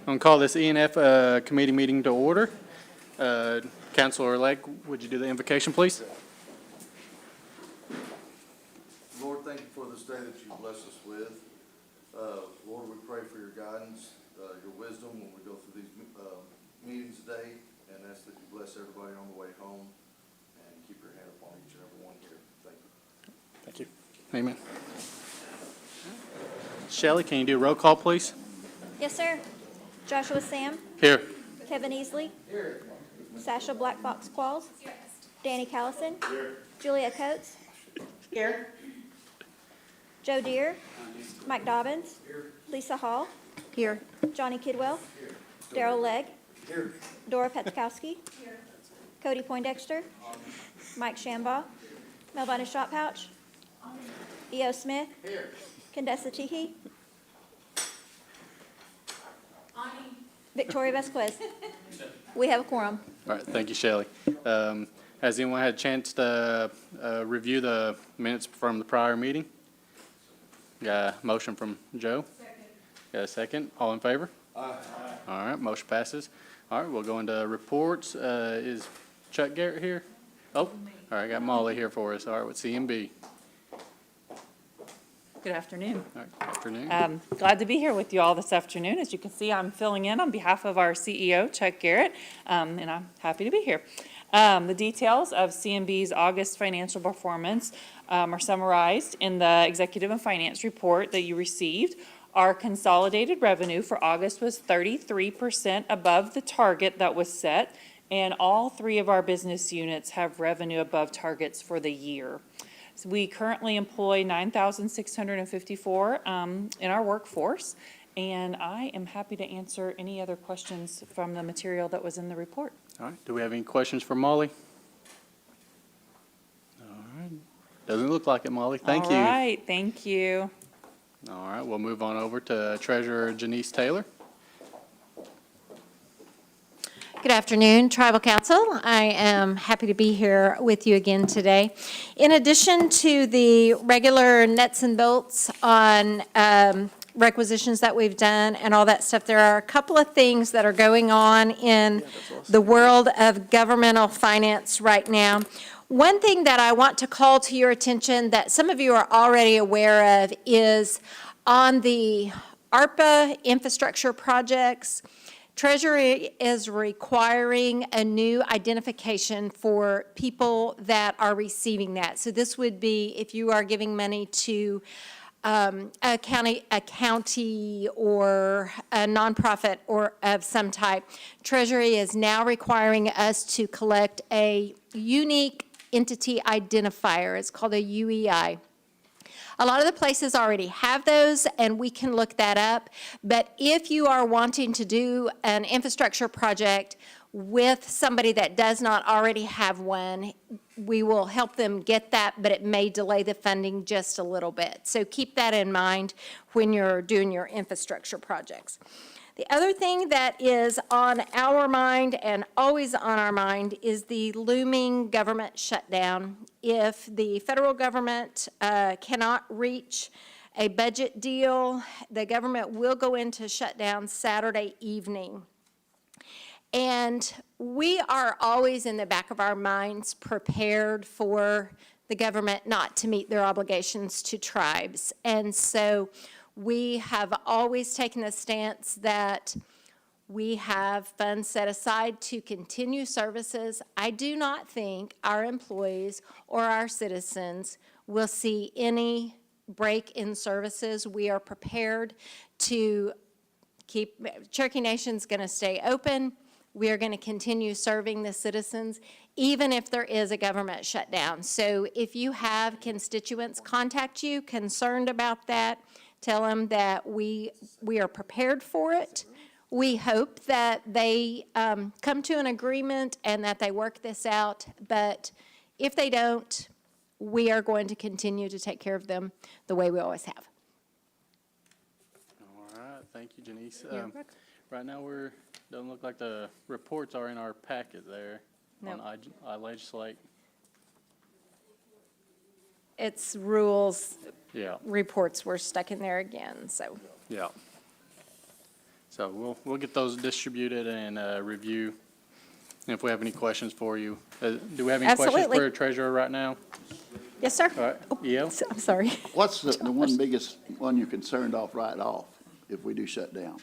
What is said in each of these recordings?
I'm going to call this E&F committee meeting to order. Councilor-elect, would you do the invocation, please? Lord, thank you for this day that you bless us with. Lord, we pray for your guidance, your wisdom when we go through these meetings today, and ask that you bless everybody on the way home and keep your hand upon each and every one here. Thank you. Thank you. Amen. Shelley, can you do a roll call, please? Yes, sir. Joshua Sam. Here. Kevin Easley. Here. Sasha Black Fox Qualls. Danny Callison. Here. Julia Coates. Here. Joe Deere. Mike Dobbins. Here. Lisa Hall. Here. Johnny Kidwell. Here. Daryl Legg. Here. Dora Petkowski. Here. Cody Poindexter. Mike Shambaugh. Melvina Shotpouch. E.O. Smith. Here. Condessa Teehee. Victoria Vasquez. We have a quorum. All right, thank you, Shelley. Has anyone had a chance to review the minutes from the prior meeting? Got a motion from Joe? Second. Got a second? All in favor? Aye. All right, motion passes. All right, we'll go into reports. Is Chuck Garrett here? Oh, all right, got Molly here for us. All right, with CMB. Good afternoon. All right, afternoon. Glad to be here with you all this afternoon. As you can see, I'm filling in on behalf of our CEO, Chuck Garrett, and I'm happy to be here. The details of CMB's August financial performance are summarized in the executive and finance report that you received. Our consolidated revenue for August was 33% above the target that was set, and all three of our business units have revenue above targets for the year. So we currently employ 9,654 in our workforce, and I am happy to answer any other questions from the material that was in the report. All right, do we have any questions for Molly? All right, doesn't look like it, Molly. Thank you. All right, thank you. All right, we'll move on over to Treasurer Janice Taylor. Good afternoon, Tribal Council. I am happy to be here with you again today. In addition to the regular nuts and bolts on requisitions that we've done and all that stuff, there are a couple of things that are going on in the world of governmental finance right now. One thing that I want to call to your attention that some of you are already aware of is on the ARPA infrastructure projects. Treasury is requiring a new identification for people that are receiving that. So this would be if you are giving money to a county or a nonprofit or of some type. Treasury is now requiring us to collect a unique entity identifier. It's called a UEI. A lot of the places already have those, and we can look that up. But if you are wanting to do an infrastructure project with somebody that does not already have one, we will help them get that, but it may delay the funding just a little bit. So keep that in mind when you're doing your infrastructure projects. The other thing that is on our mind and always on our mind is the looming government shutdown. If the federal government cannot reach a budget deal, the government will go into shutdown Saturday evening. And we are always in the back of our minds prepared for the government not to meet their obligations to tribes. And so we have always taken the stance that we have funds set aside to continue services. I do not think our employees or our citizens will see any break in services. We are prepared to keep, Cherokee Nation's going to stay open. We are going to continue serving the citizens, even if there is a government shutdown. So if you have constituents contact you concerned about that, tell them that we are prepared for it. We hope that they come to an agreement and that they work this out. But if they don't, we are going to continue to take care of them the way we always have. All right, thank you, Janice. Right now, doesn't look like the reports are in our packet there. Nope. On iLegislate. its rules, Yeah, reports were stuck in there again, so. yeah. So we'll get those distributed and review. And if we have any questions for you, do we have any questions Absolutely. for our treasurer right now? Yes, sir? All right, EO? I'm sorry. What's the one biggest one you're concerned off right off if we do shut down?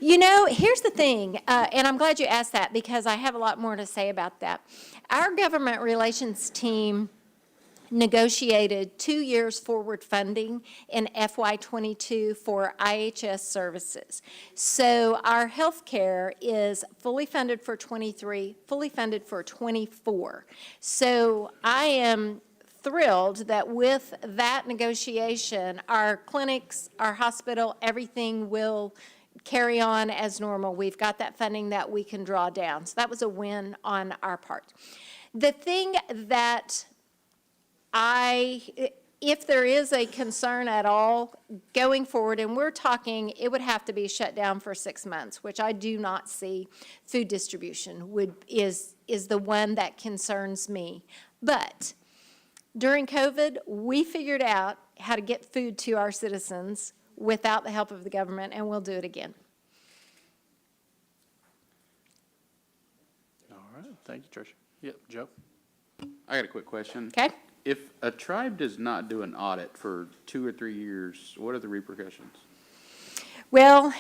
You know, here's the thing, and I'm glad you asked that because I have a lot more to say about that. Our government relations team negotiated 2 years forward funding in FY '22 for IHS services. So our healthcare is fully funded for '23, fully funded for '24. So I am thrilled that with that negotiation, our clinics, our hospital, everything will carry on as normal. We've got that funding that we can draw down. So that was a win on our part. The thing that if there is a concern at all going forward, and we're talking, it would have to be shut down for 6 months, which I do not see. Food distribution is the one that concerns me. But during COVID, we figured out how to get food to our citizens without the help of the government, and we'll do it again. All right, thank you, Tricia. Yep, Joe? I got a quick question. Okay? If a tribe does not do an audit for 2 or 3 years, what are the repercussions? Well,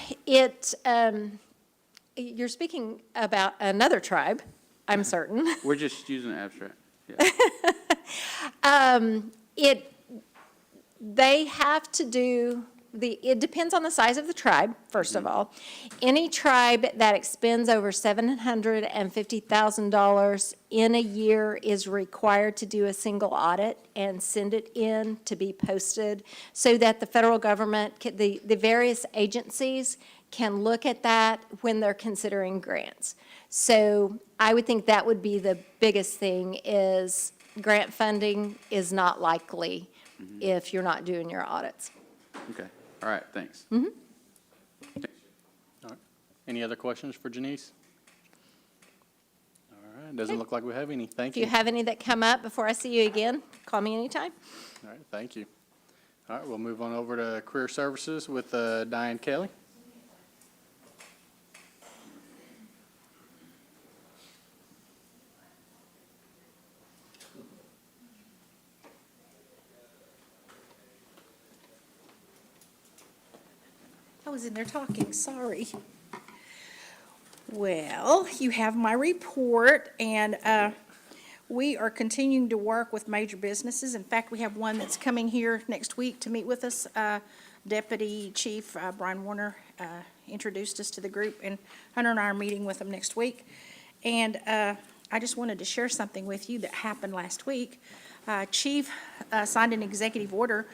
you're speaking about another tribe, I'm certain. We're just using an abstract. Yeah. They have to do it depends on the size of the tribe, first of all. Any tribe that expends over $750,000 in a year is required to do a single audit and send it in to be posted so that the federal government, the various agencies can look at that when they're considering grants. So I would think that would be the biggest thing is grant funding is not likely if you're not doing your audits. Okay. All right, thanks. All right. Any other questions for Janice? All right, doesn't look like we have any. Thank If you you. have any that come up before I see you again, call me anytime. All right, thank you. All right, we'll move on over to Career Services with Diane Kelly. I was in there talking, sorry. Well, you have my report, and we are continuing to work with major businesses. In fact, we have one that's coming here next week to meet with us. Deputy Chief Brian Warner introduced us to the group, and Hunter and I are meeting with them next week. And I just wanted to share something with you that happened last week. Chief signed an executive order.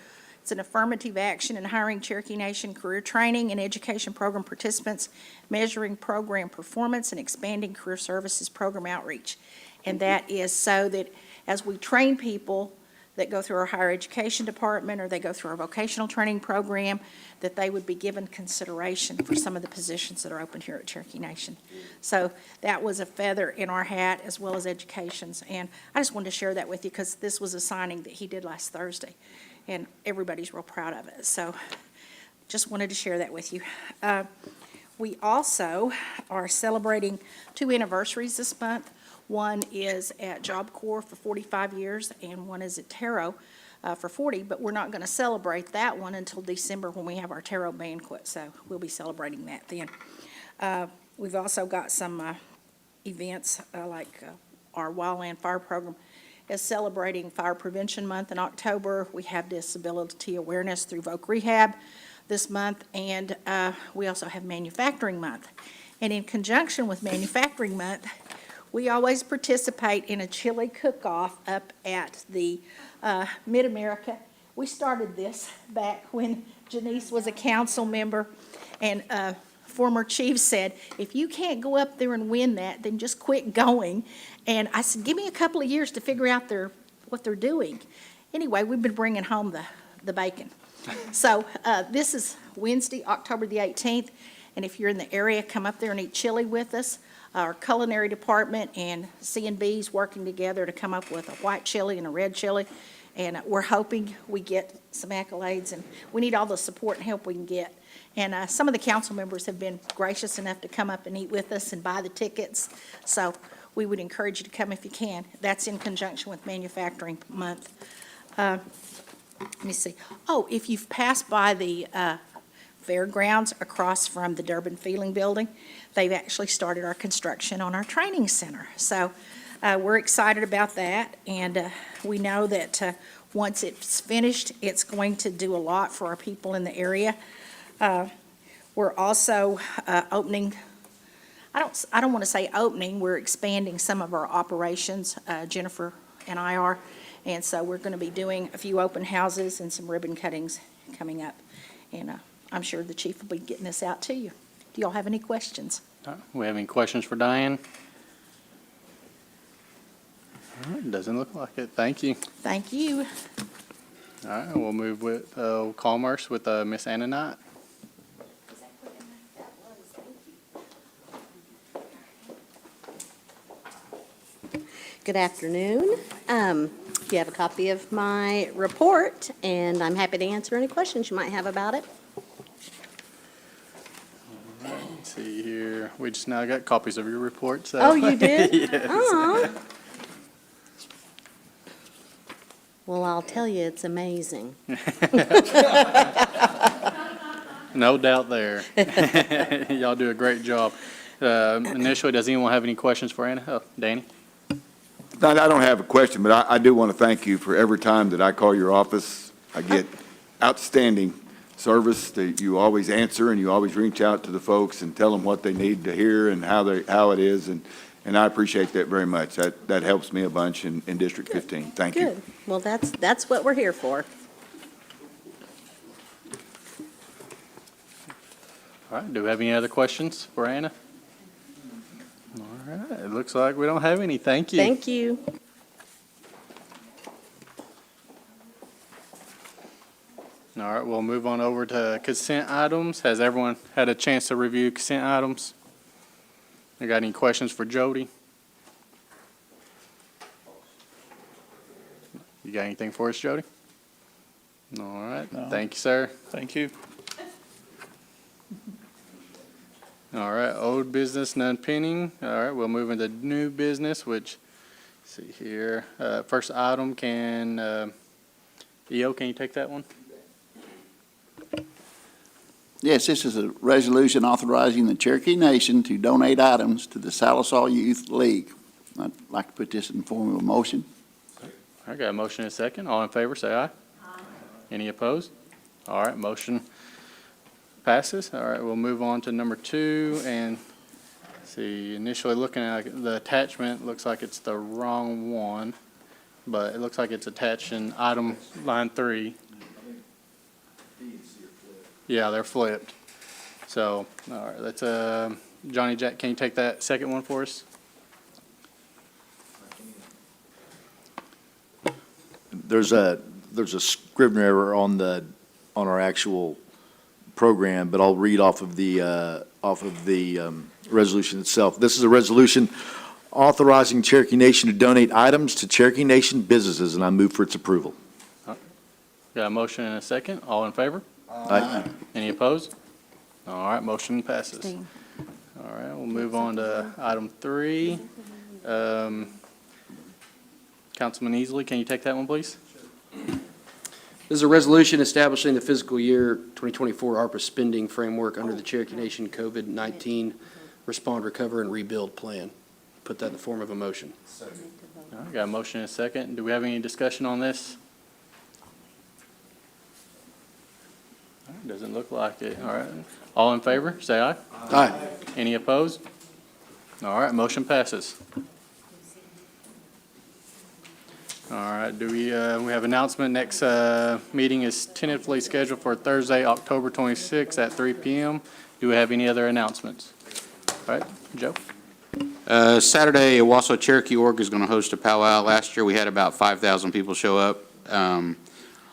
It's an affirmative action in hiring Cherokee Nation career training and education program participants, measuring program performance, and expanding career services program outreach. And that is so that as we train people that go through our higher education department or they go through our vocational training program, that they would be given consideration for some of the positions that are open here at Cherokee Nation. So that was a feather in our hat as well as education's. And I just wanted to share that with you because this was a signing that he did last Thursday. And everybody's real proud of it. So just wanted to share that with you. We also are celebrating 2 anniversaries this month. One is at Job Corps for 45 years, and one is at Taro for 40, but we're not going to celebrate that one until December when we have our Taro banquet, so we'll be celebrating that then. We've also got some events like our Wildland Fire Program is celebrating Fire Prevention Month in October. We have Disability Awareness through Voc Rehab this month, and we also have Manufacturing Month. And in conjunction with Manufacturing Month, we always participate in a chili cook-off up at the Mid-America. We started this back when Janice was a council member, and former chief said, if you can't go up there and win that, then just quit going. And I said, give me a couple of years to figure out what they're doing. Anyway, we've been bringing home the bacon. So this is Wednesday, October the 18th, and if you're in the area, come up there and eat chili with us. Our culinary department and C&B's working together to come up with a white chili and a red chili, And we're hoping we get some accolades, and we need all the support and help we can get. And some of the council members have been gracious enough to come up and eat with us and buy the tickets. So we would encourage you to come if you can. That's in conjunction with Manufacturing Month. Let me see. Oh, if you've passed by the fairgrounds across from the Durbin Feeling Building, they've actually started our construction on our training center. So we're excited about that, and we know that once it's finished, it's going to do a lot for our people in the area. We're also opening, I don't want to say opening, we're expanding some of our operations, Jennifer and I are, and so we're going to be doing a few open houses and some ribbon cuttings coming up, and I'm sure the chief will be getting this out to you. Do y'all have any questions? We have any questions for Diane? All right, doesn't look like it. Thank you. Thank you. All right, we'll move with Commerce with Miss Anna Knight. Good afternoon. You have a copy of my report, and I'm happy to answer any questions you might have about it. Let's see here. We just now got copies of your report, so. Oh, you did? Yes. Aw. Well, I'll tell you, it's amazing. No doubt there. Y'all do a great job. Initially, does anyone have any questions for Anna? Oh, Danny? I don't have a question, but I do want to thank you for every time that I call your office. I get outstanding service that you always answer, and you always reach out to the folks and tell them what they need to hear and how it is, and I appreciate that very much. That helps me a bunch in District 15. Thank you. Good. Well, that's what we're here for. All right, do we have any other questions for Anna? All right, it looks like we don't have any. Thank you. Thank you. All right, we'll move on over to consent items. Has everyone had a chance to review consent items? You got any questions for Jody? You got anything for us, Jody? All right, No. thank you, sir. Thank you. All right, old business, none pending. All right, we'll move into new business, which, let's see here. First item, EO, can you take that one? Yes, this is a resolution authorizing the Cherokee Nation to donate items to the Salisaw Youth League. I'd like to put this in form of a motion. I got a motion and a second. All in favor, say aye. Aye. Any opposed? All right, motion passes. All right, we'll move on to number 2, and see, initially looking at the attachment, looks like it's the wrong one, but it looks like it's attached in item line 3. Yeah, they're flipped. So, all right, let's, Johnny Jack, can you take that second one for us? There's a Scrivener error on our actual program, but I'll read off of the resolution itself. This is a resolution authorizing Cherokee Nation to donate items to Cherokee Nation businesses, and I move for its approval. Got a motion and a second. All in favor? Aye. Any opposed? All right, motion passes. Abstain. All right, we'll move on to item 3. Councilman Easley, can you take that one, please? This is a resolution establishing the fiscal year 2024 ARPA spending framework under the Cherokee Nation COVID-19 Respond, Recover, and Rebuild Plan. Put that in the form of a motion. All right, got a motion and a second. Do we have any discussion on this? All right, doesn't look like it. All right. All in favor, say aye. Aye. Any opposed? All right, motion passes. All right, do we have announcement, next meeting is tentatively scheduled for Thursday, October 26th at 3 p.m. Do we have any other announcements? All right, Joe? Saturday, Owasso Cherokee Org is going to host a powwow. Last year, we had about 5,000 people show up.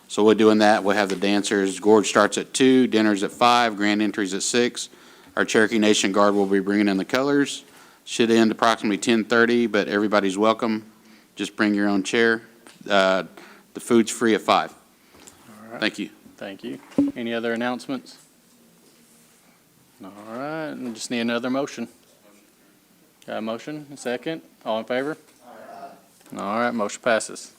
So we're doing that. We'll have the dancers. Gorge starts at 2, dinner's at 5, grand entry's at 6. Our Cherokee Nation Guard will be bringing in the colors. Should end approximately 10:30, but everybody's welcome. Just bring your own chair. The food's free at 5. right. Thank you. Thank you. Any other announcements? All right, and just need another motion. Got a motion, a second? All in favor? All right, motion passes.